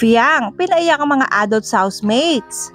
Fiang, pinaiyak ang mga adult housemates.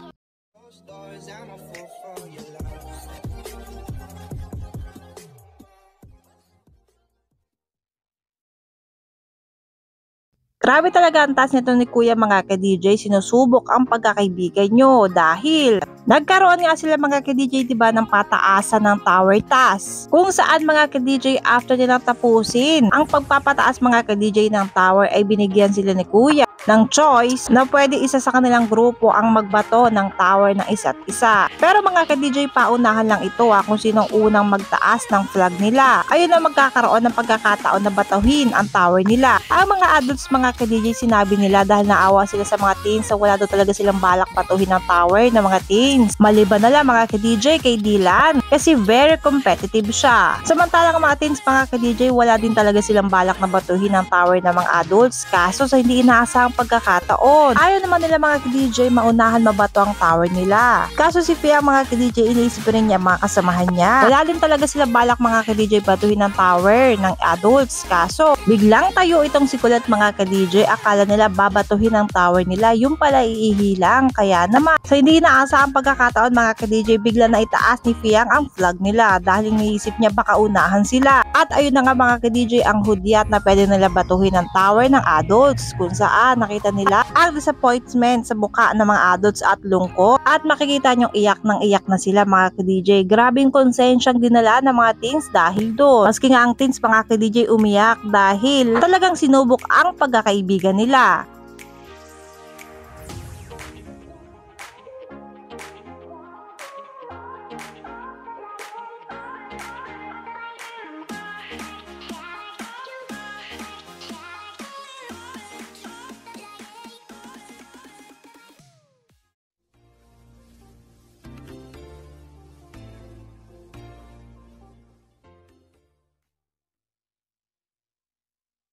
Grabe talaga ang taas nito ni Kuya mga ka-DJ, sinusubok ang pagkakaibigan nyo dahil nagkaroon nga sila mga ka-DJ diba ng pataasan ng tower task, kung saan mga ka-DJ after nilang tapusin ang pagpapataas mga ka-DJ ng tower ay binigyan sila ni Kuya ng choice na pwede isa sa kanilang grupo ang magbato ng tower ng isa't isa. Pero mga ka-DJ paunahan lang ito kung sinong unang magtaas ng flag nila. Ayun na magkakaroon ng pagkakataon na batuhin ang tower nila. Ang mga adults mga ka-DJ sinabi nila dahil naawa sila sa mga teens so wala daw talaga silang balak batuhin ang tower ng mga teens. Maliban na lang mga ka-DJ kay Dylan kasi very competitive siya. Samantalang mga teens mga ka-DJ wala din talaga silang balak na batuhin ang tower ng mga adults kaso sa hindi inaasahang pagkakataon. Ayaw naman nila mga ka-DJ maunahan mabato ang tower nila. Kaso si Fiang mga ka-DJ iniisip rin niya mga kasamahan niya. Wala din talaga sila balak mga ka-DJ batuhin ang tower ng adults kaso biglang tayo itong si Kulat mga ka-DJ, akala nila babatuhin ang tower nila, yung pala iihilang. Kaya naman sa hindi inaasahang pagkakataon mga ka-DJ bigla na itaas ni Fiang ang flag nila dahil iniisip niya baka unahan sila. At ayun na nga mga ka-DJ ang hudyat na pwede nila batuhin ang tower ng adults kung saan nakita nila ang disappointment sa mukha ng mga adults at lungkot at makikita nyo iyak na sila mga ka-DJ. Grabing konsensyang dinala ng mga teens dahil doon. Maski nga ang teens mga ka-DJ umiyak dahil talagang sinubok ang pagkakaibigan nila.